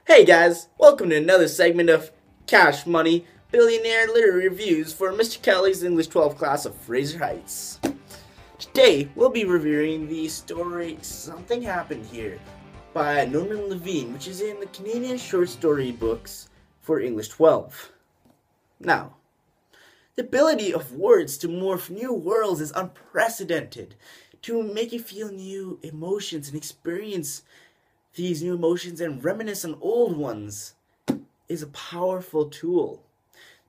Hey guys, welcome to another segment of Cash Money Billionaire Literary Reviews for Mr. Kelly's English 12 class of Fraser Heights. Today, we'll be reviewing the story Something Happened Here by Norman Levine, which is in the Canadian short story books for English 12. Now, the ability of words to morph new worlds is unprecedented, to make you feel new emotions and experience these new emotions and reminisce on old ones is a powerful tool.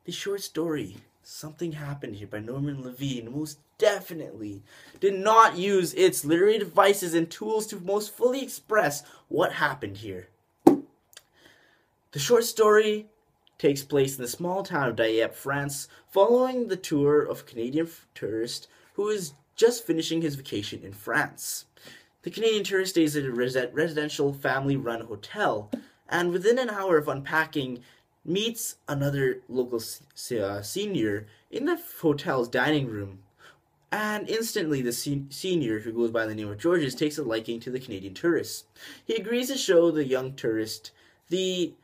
The short story, Something Happened Here by Norman Levine, most definitely did not use its literary devices and tools to most fully express what happened here. The short story takes place in the small town of Dieppe, France, following the tour of a Canadian tourist who is just finishing his vacation in France. The Canadian tourist stays at a residential family-run hotel, and within an hour of unpacking, meets another local senior in the hotel's dining room. And instantly, the senior, who goes by the name of Georges, takes a liking to the Canadian tourist. He agrees to show the young tourist the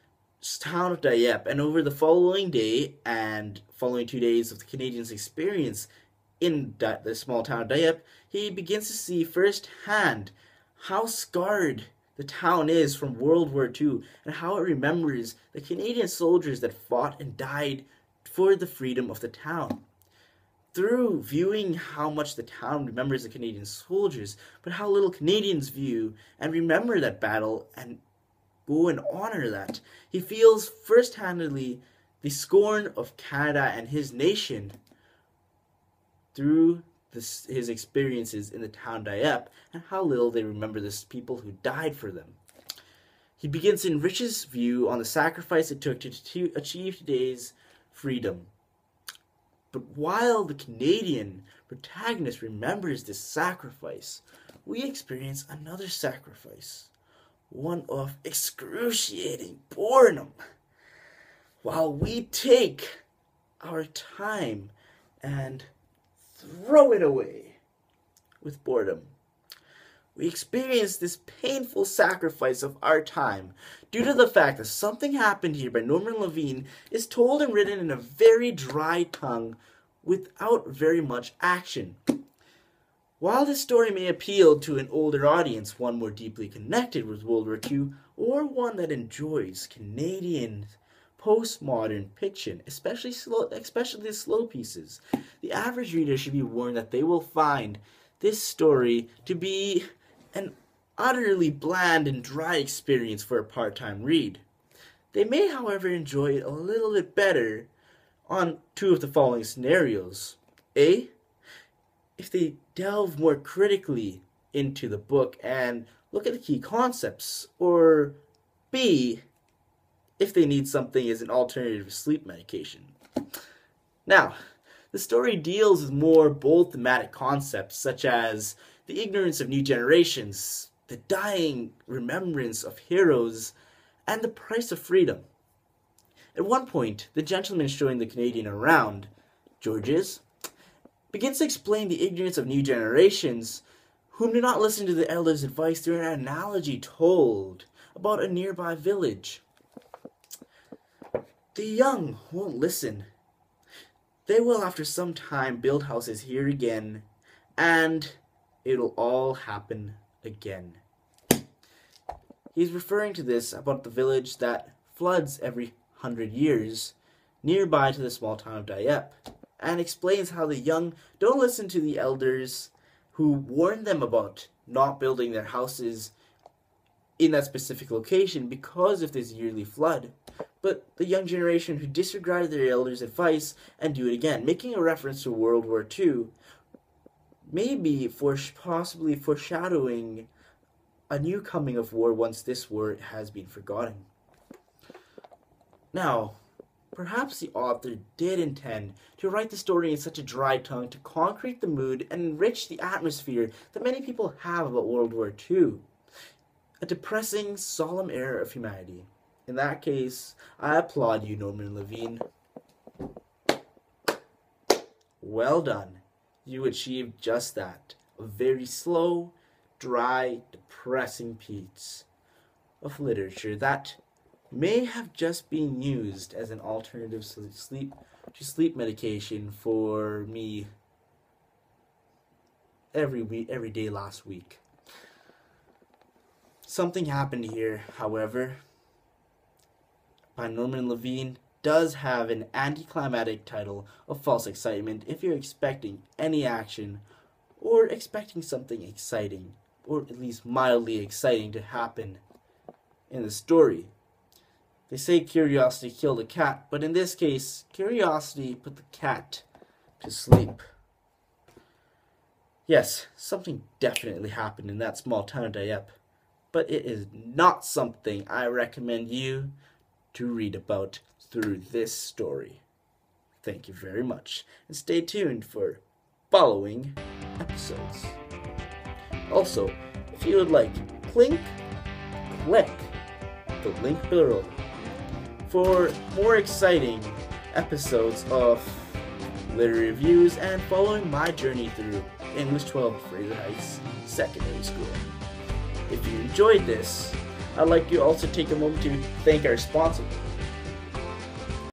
town of Dieppe, and over the following day and following 2 days of the Canadian's experience in the small town of Dieppe, he begins to see firsthand how scarred the town is from World War II and how it remembers the Canadian soldiers that fought and died for the freedom of the town. Through viewing how much the town remembers the Canadian soldiers, but how little Canadians view and remember that battle and go and honor that, he feels first-handedly the scorn of Canada and his nation through his experiences in the town Dieppe and how little they remember the people who died for them. He begins to enrich his view on the sacrifice it took to achieve today's freedom. But while the Canadian protagonist remembers this sacrifice, we experience another sacrifice, one of excruciating boredom. While we take our time and throw it away with boredom, we experience this painful sacrifice of our time due to the fact that Something Happened Here by Norman Levine is told and written in a very dry tongue without very much action. While this story may appeal to an older audience, one more deeply connected with World War II, or one that enjoys Canadian postmodern fiction, especially the slow pieces, the average reader should be warned that they will find this story to be an utterly bland and dry experience for a part-time read. They may, however, enjoy it a little bit better on two of the following scenarios. A, if they delve more critically into the book and look at the key concepts, or B, if they need something as an alternative to sleep medication. Now, the story deals with more bold thematic concepts such as the ignorance of new generations, the dying remembrance of heroes, and the price of freedom. At one point, the gentleman showing the Canadian around, Georges, begins to explain the ignorance of new generations whom do not listen to the elders' advice through an analogy told about a nearby village. The young won't listen. They will, after some time, build houses here again, and it'll all happen again. He's referring to this about the village that floods every 100 years, nearby to the small town of Dieppe, and explains how the young don't listen to the elders who warn them about not building their houses in that specific location because of this yearly flood, but the young generation who disregarded their elders' advice and do it again, making a reference to World War II, maybe possibly foreshadowing a new coming of war once this war has been forgotten. Now, perhaps the author did intend to write the story in such a dry tongue to concrete the mood and enrich the atmosphere that many people have about World War II. A depressing, solemn era of humanity. In that case, I applaud you, Norman Levine. Well done. You achieved just that. A very slow, dry, depressing piece of literature that may have just been used as an alternative sleep medication for me every day last week. Something happened here, however. By Norman Levine does have an anticlimactic title of False Excitement if you're expecting any action or expecting something exciting, or at least mildly exciting, to happen in the story. They say curiosity killed the cat, but in this case, curiosity put the cat to sleep. Yes, something definitely happened in that small town of Dieppe, but it is not something I recommend you to read about through this story. Thank you very much, and stay tuned for following episodes. Also, if you would like, click the link below for more exciting episodes of literary reviews and following my journey through English 12 Fraser Heights Secondary School. If you enjoyed this, I'd like to also take a moment to thank our sponsor,